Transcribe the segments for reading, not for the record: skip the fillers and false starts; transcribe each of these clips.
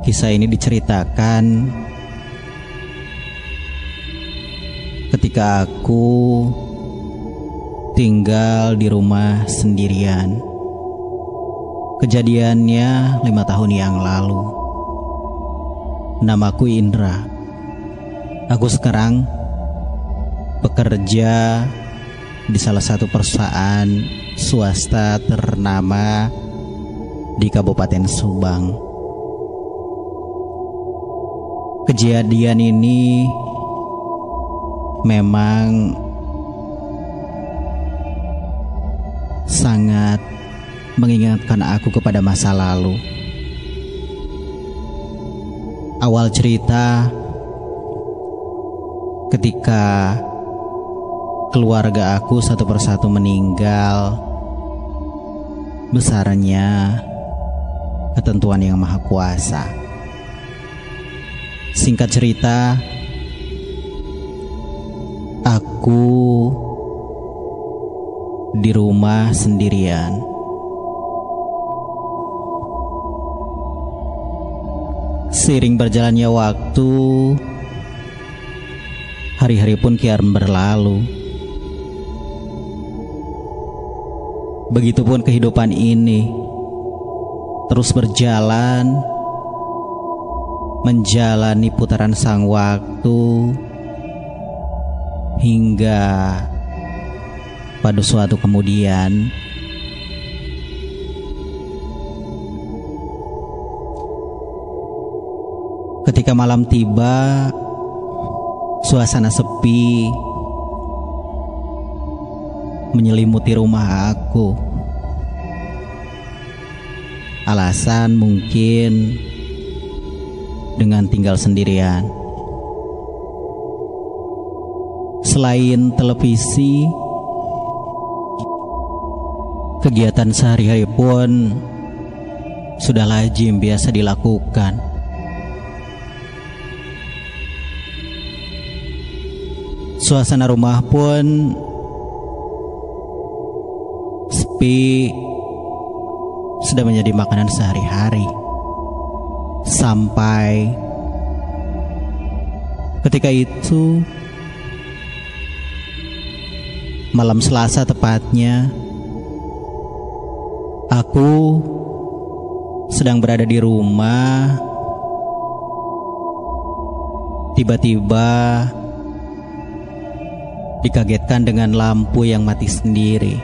Kisah ini diceritakan ketika aku tinggal di rumah sendirian. Kejadiannya 5 tahun yang lalu. Namaku Indra. Aku sekarang bekerja di salah satu perusahaan swasta ternama di Kabupaten Subang. Kejadian ini memang sangat mengingatkan aku kepada masa lalu. Awal cerita ketika keluarga aku satu persatu meninggal, besarnya ketentuan Yang Maha Kuasa. Singkat cerita, aku di rumah sendirian. Seiring berjalannya waktu, hari-hari pun kian berlalu. Begitupun kehidupan ini terus berjalan, menjalani putaran sang waktu, hingga pada suatu kemudian ketika malam tiba, suasana sepi menyelimuti rumah aku. Alasan mungkin dengan tinggal sendirian. Selain televisi, kegiatan sehari-hari pun sudah lazim biasa dilakukan. Suasana rumah pun sepi, sudah menjadi makanan sehari-hari. Sampai ketika itu malam Selasa tepatnya, aku sedang berada di rumah. Tiba-tiba dikagetkan dengan lampu yang mati sendiri.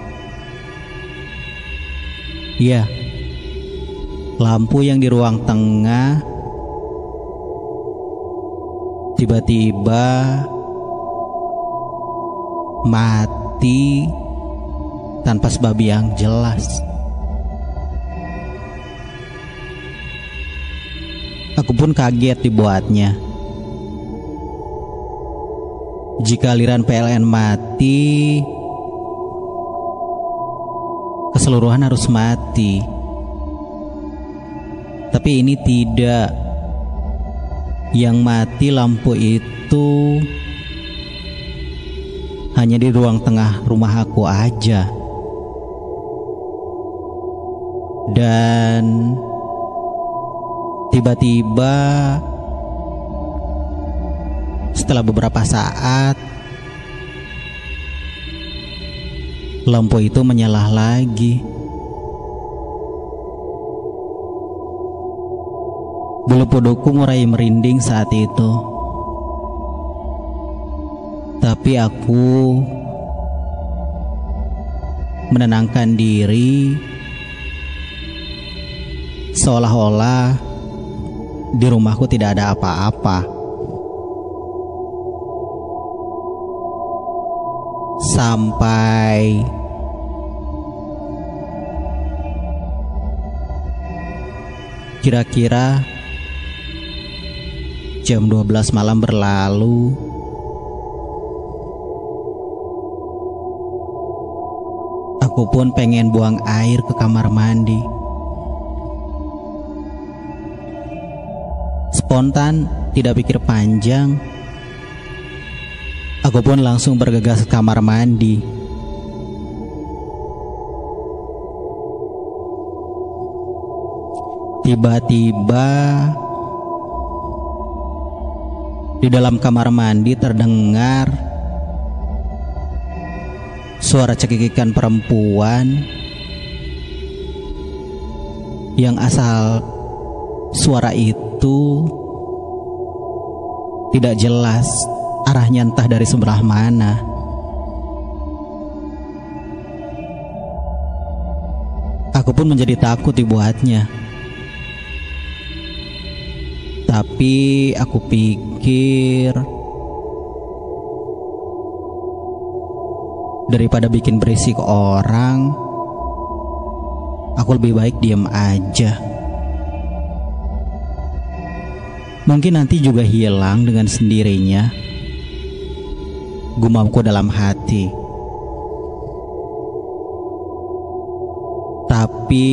Ya, lampu yang di ruang tengah tiba-tiba mati tanpa sebab yang jelas. Aku pun kaget dibuatnya. Jika aliran PLN mati, keseluruhan harus mati. Tapi ini tidak. Yang mati lampu itu hanya di ruang tengah rumah aku aja. Dan tiba-tiba setelah beberapa saat, lampu itu menyala lagi. Bulu kuduku mulai merinding saat itu. Tapi aku menenangkan diri, seolah-olah di rumahku tidak ada apa-apa. Sampai kira-kira jam 12 malam berlalu. Aku pun pengen buang air ke kamar mandi. Spontan, tidak pikir panjang, aku pun langsung bergegas ke kamar mandi. Tiba-tiba Di dalam kamar mandi terdengar suara cekikikan perempuan yang asal suara itu tidak jelas arahnya, entah dari sebelah mana. Aku pun menjadi takut dibuatnya. Tapi aku pikir daripada bikin berisik orang, aku lebih baik diam aja. Mungkin nanti juga hilang dengan sendirinya, gumamku dalam hati. Tapi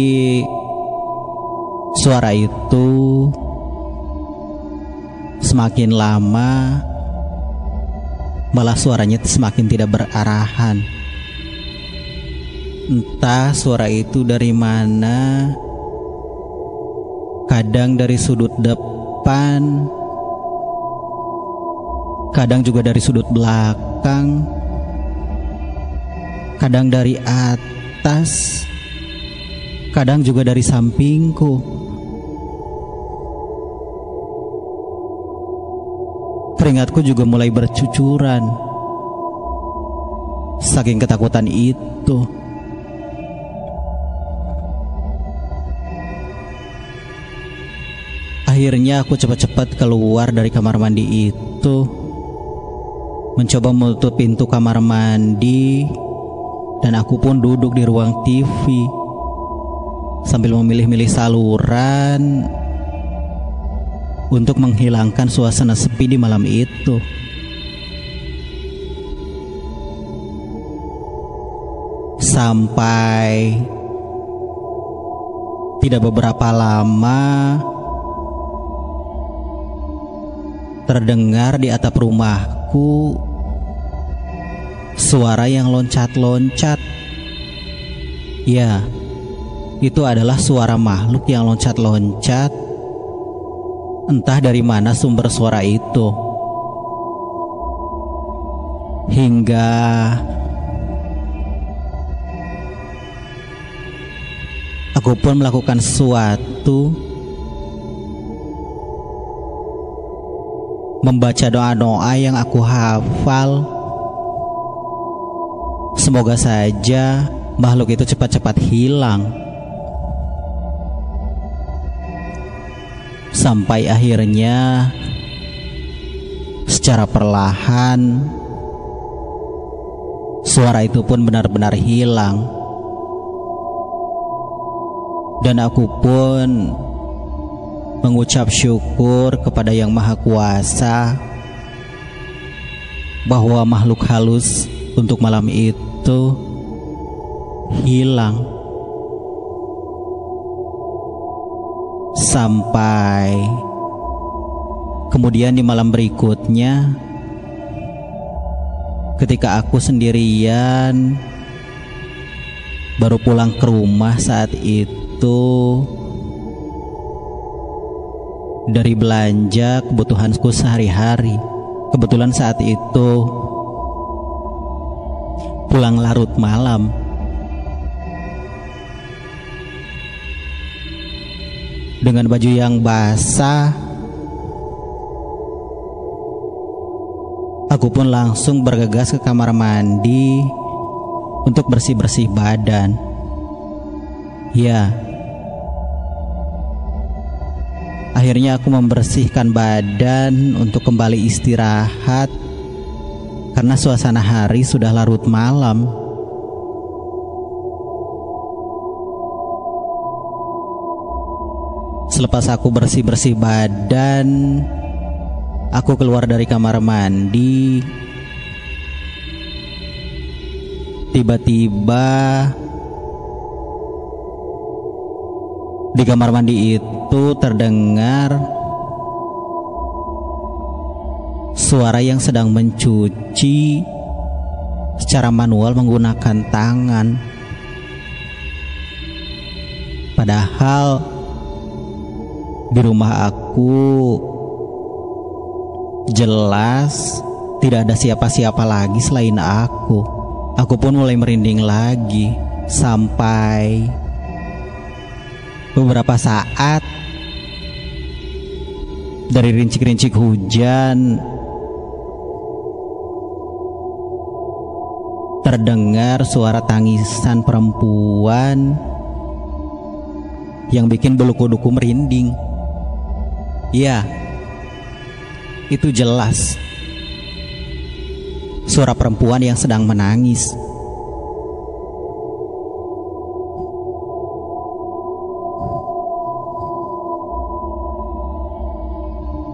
suara itu semakin lama malah suaranya semakin tidak berarahan. Entah suara itu dari mana. Kadang dari sudut depan, kadang juga dari sudut belakang, kadang dari atas, kadang juga dari sampingku. Keringatku juga mulai bercucuran, saking ketakutan itu. Akhirnya aku cepat-cepat keluar dari kamar mandi itu, mencoba menutup pintu kamar mandi, dan aku pun duduk di ruang TV sambil memilih-milih saluran untuk menghilangkan suasana sepi di malam itu. Sampai tidak beberapa lama terdengar di atap rumahku suara yang loncat-loncat. Ya, itu adalah suara makhluk yang loncat-loncat. Entah dari mana sumber suara itu. Hingga aku pun melakukan sesuatu, membaca doa-doa yang aku hafal. Semoga saja makhluk itu cepat-cepat hilang. Sampai akhirnya secara perlahan suara itu pun benar-benar hilang. Dan aku pun mengucap syukur kepada Yang Maha Kuasa bahwa makhluk halus untuk malam itu hilang. Sampai kemudian di malam berikutnya, ketika aku sendirian baru pulang ke rumah saat itu dari belanja kebutuhanku sehari-hari. Kebetulan saat itu pulang larut malam. Dengan baju yang basah, aku pun langsung bergegas ke kamar mandi untuk bersih-bersih badan. Ya, akhirnya aku membersihkan badan untuk kembali istirahat karena suasana hari sudah larut malam. Selepas aku bersih-bersih badan, aku keluar dari kamar mandi. Tiba-tiba di kamar mandi itu terdengar suara yang sedang mencuci secara manual menggunakan tangan. Padahal di rumah aku Jelas tidak ada siapa-siapa lagi selain aku. Aku pun mulai merinding lagi. Sampai beberapa saat dari rincik-rincik hujan terdengar suara tangisan perempuan yang bikin bulu kuduku merinding. Ya, itu jelas suara perempuan yang sedang menangis.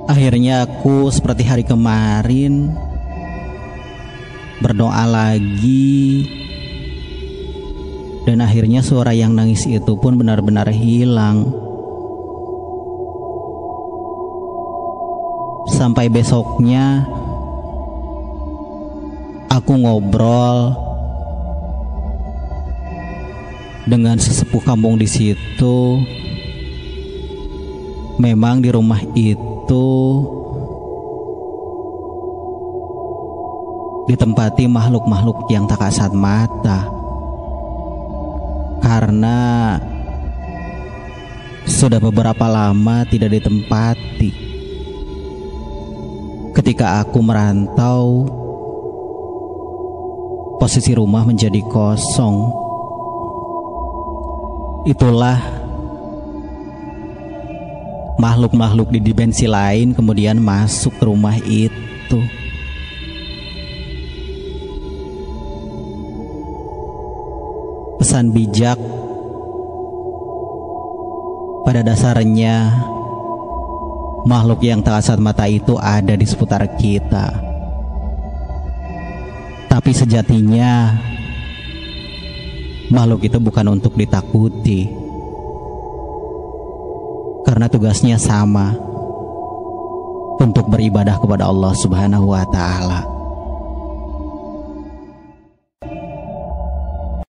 Akhirnya aku seperti hari kemarin berdoa lagi, dan akhirnya suara yang nangis itu pun benar-benar hilang. Sampai besoknya aku ngobrol dengan sesepuh kampung di situ. Memang di rumah itu ditempati makhluk-makhluk yang tak kasat mata, karena sudah beberapa lama tidak ditempati. Ketika aku merantau, posisi rumah menjadi kosong. Itulah makhluk-makhluk di dimensi lain kemudian masuk ke rumah itu. Pesan bijak, pada dasarnya makhluk yang tak kasat mata itu ada di seputar kita. Tapi sejatinya makhluk itu bukan untuk ditakuti, karena tugasnya sama, untuk beribadah kepada Allah Subhanahu wa Ta'ala.